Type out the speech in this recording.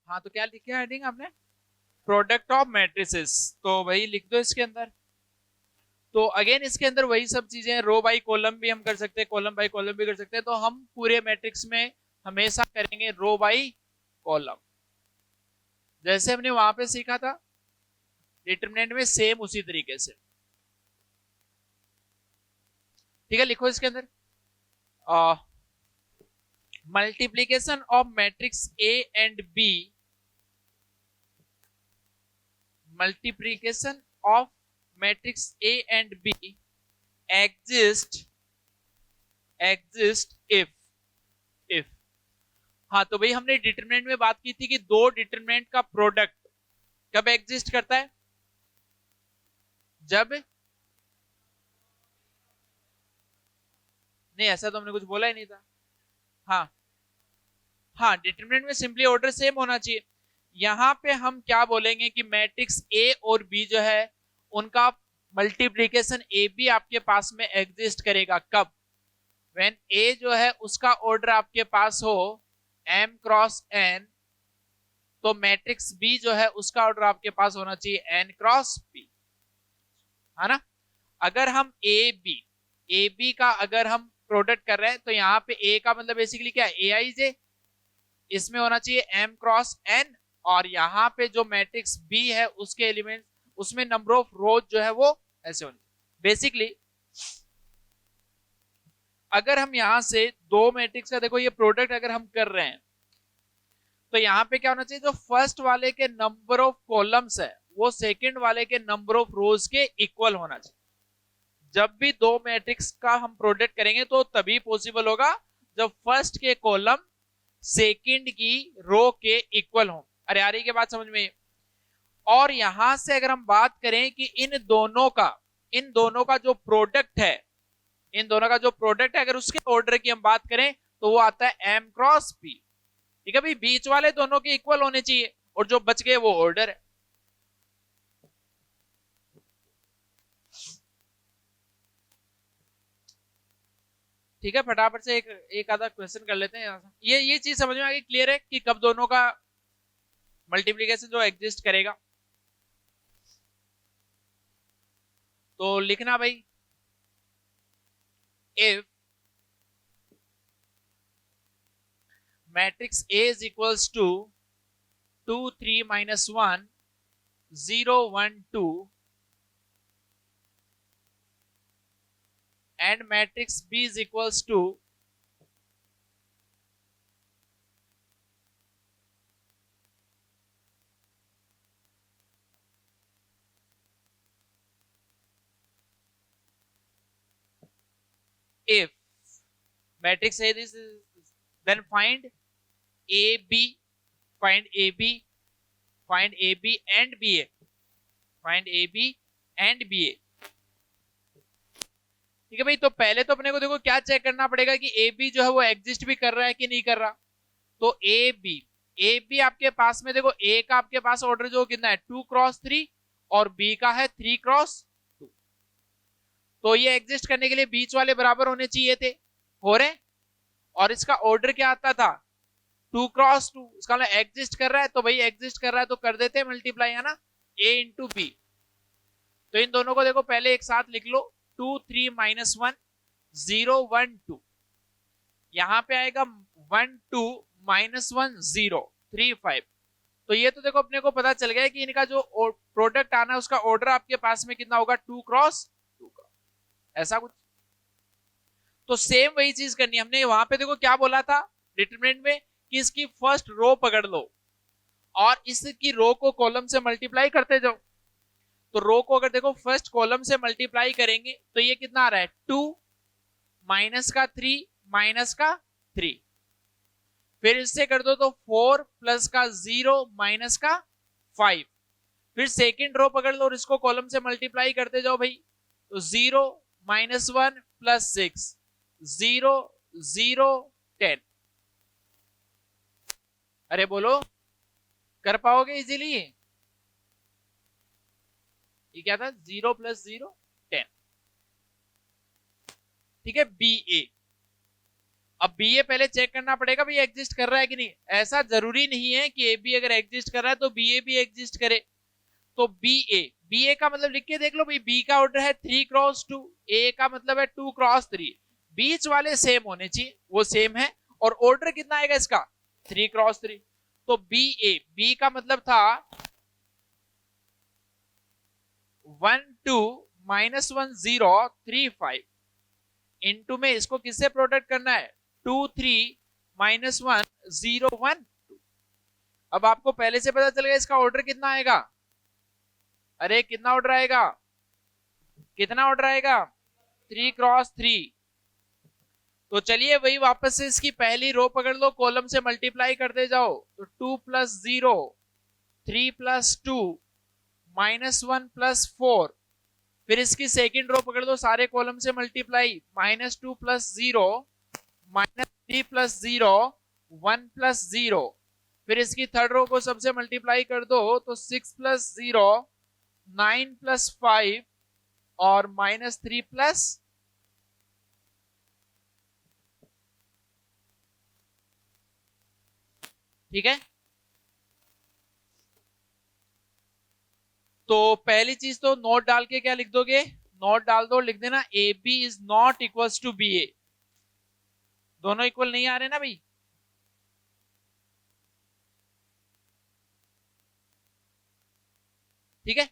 हाँ तो क्या लिखा है हेडिंग आपने? प्रोडक्ट ऑफ मैट्रिसेस, तो वही लिख दो इसके अंदर। तो अगेन इसके अंदर वही सब चीजें हैं, रो बाई कॉलम भी हम कर सकते हैं, कॉलम बाई कॉलम भी कर सकते हैं। तो हम पूरे मैट्रिक्स में हमेशा करेंगे रो बाई कॉलम, जैसे हमने वहां पे सीखा था डिटरमिनेंट में, सेम उसी तरीके से। ठीक है, लिखो इसके अंदर multiplication of matrix A and B, multiplication of matrix A and B exist exist if हाँ तो भाई हमने डिटरमिनेंट में बात की थी कि दो डिटरमिनेंट का प्रोडक्ट कब एग्जिस्ट करता है? जब, नहीं ऐसा तो हमने कुछ बोला ही नहीं था। हाँ हाँ, डिटरमिनेंट में सिंपली ऑर्डर सेम होना चाहिए। यहां पे हम क्या बोलेंगे कि मैट्रिक्स ए और बी जो है उनका मल्टीप्लीकेशन ए बी आपके पास में एग्जिस्ट करेगा कब? व्हेन ए जो है उसका ऑर्डर आपके पास हो m क्रॉस n, तो मैट्रिक्स बी जो है उसका ऑर्डर आपके पास होना चाहिए n क्रॉस p, है ना? अगर हम ए बी का अगर हम प्रोडक्ट कर रहे हैं तो यहाँ पे ए का मतलब बेसिकली क्या है? ए आई जे, इसमें होना चाहिए m क्रॉस n, और यहाँ पे जो मैट्रिक्स बी है उसके एलिमेंट, उसमें नंबर ऑफ रोज जो है वो ऐसे होने बेसिकली। अगर हम यहां से दो मैट्रिक्स का देखो ये प्रोडक्ट अगर हम कर रहे हैं तो यहाँ पे क्या होना चाहिए? जो फर्स्ट वाले के नंबर ऑफ कॉलम्स है वो सेकंड वाले के नंबर ऑफ रोज के इक्वल होना चाहिए। जब भी दो मैट्रिक्स का हम प्रोडक्ट करेंगे तो तभी पॉसिबल होगा जब फर्स्ट के कॉलम सेकंड की रो के इक्वल हो। अरे आ रही के बात समझ में? और यहां से अगर हम बात करें कि इन दोनों का जो प्रोडक्ट है, इन दोनों का जो प्रोडक्ट है अगर उसके ऑर्डर की हम बात करें तो वो आता है m क्रॉस p। ठीक है भाई, बीच वाले दोनों के इक्वल होने चाहिए और जो बच गए वो ऑर्डर है। ठीक है, फटाफट से एक आधा क्वेश्चन कर लेते हैं। ये चीज समझ में आ गई, क्लियर है कि कब दोनों का मल्टीप्लीकेशन जो एग्जिस्ट करेगा? तो लिखना भाई, if matrix A is equals to 2 3 minus 1 0 1 2 and matrix B is equals to if matrix A is, then find AB, find AB, find AB and BA, find AB and BA। ठीक है भाई, तो पहले तो अपने को देखो क्या चेक करना पड़ेगा कि ए बी जो है वो एग्जिस्ट भी कर रहा है कि नहीं कर रहा। तो ए बी आपके पास में देखो, ए का आपके पास ऑर्डर जो कितना है 2 क्रॉस 3 और बी का है 3 क्रॉस 2। तो ये एग्जिस्ट करने के लिए बीच वाले बराबर होने चाहिए थे, हो रहे। और इसका ऑर्डर क्या आता था 2 क्रॉस 2, इसका मतलब एग्जिस्ट कर रहा है। तो भाई एग्जिस्ट कर रहा है तो कर देते हैं मल्टीप्लाई, है ना, ए इंटू बी। तो इन दोनों को देखो पहले एक साथ लिख लो, 2 3 माइनस 1 0 1 2, यहां पे आएगा 1 2 माइनस 1 0 3 5। तो ये तो देखो अपने को पता चल गया कि इनका जो प्रोडक्ट आना है उसका ऑर्डर आपके पास में कितना होगा 2 क्रॉस 2 का, ऐसा कुछ। तो सेम वही चीज करनी है हमने। वहां पे देखो क्या बोला था डिटरमिनेंट में कि इसकी फर्स्ट रो पकड़ लो और इसकी रो को कॉलम से मल्टीप्लाई करते जाओ। तो रो को अगर देखो फर्स्ट कॉलम से मल्टीप्लाई करेंगे तो ये कितना आ रहा है 2 माइनस का 3 माइनस का 3, फिर इससे कर दो तो 4 प्लस का 0 माइनस का 5, फिर सेकेंड रो पकड़ लो और इसको कॉलम से मल्टीप्लाई करते जाओ भाई। तो 0 माइनस 1 प्लस 6 0 0 10। अरे बोलो, कर पाओगे इजीली? ये क्या था 0 प्लस 0 10। ठीक है, बी ए। अब बी ए पहले चेक करना पड़ेगा भाई एग्जिस्ट कर रहा है कि नहीं। ऐसा जरूरी नहीं है कि ए बी अगर एग्जिस्ट कर रहा है तो बी ए भी एग्जिस्ट करे। तो बी ए का मतलब लिख के देख लो भाई, बी का ऑर्डर है 3x2, ए का मतलब है 2x3, बीच वाले सेम होने चाहिए, वो सेम है। और ऑर्डर कितना आएगा इसका 3x3। तो बी का मतलब था 1 2 -1 0 3 5 इनटू में इसको किससे प्रोडक्ट करना है 2 3 -1 0 1 2। अब आपको पहले से पता चल गया इसका ऑर्डर कितना आएगा। अरे कितना ऑर्डर आएगा, कितना ऑर्डर आएगा 3x3। तो चलिए वही वापस से इसकी पहली रो पकड़ लो, कॉलम से मल्टीप्लाई करते जाओ। तो 2 + 0 3 + 2 -1 + 4। फिर इसकी सेकंड रो पकड़ लो, सारे कॉलम से मल्टीप्लाई, -2 + 0 -3 + 0 1 + 0। फिर इसकी थर्ड रो को सबसे मल्टीप्लाई कर दो तो 6 + 0 9 + 5 और -3 +। ठीक है, तो पहली चीज तो नोट डाल के क्या लिख दोगे, नोट डाल दो, लिख देना A B is not equal to B A. दोनों इक्वल नहीं आ रहे ना भाई। ठीक है,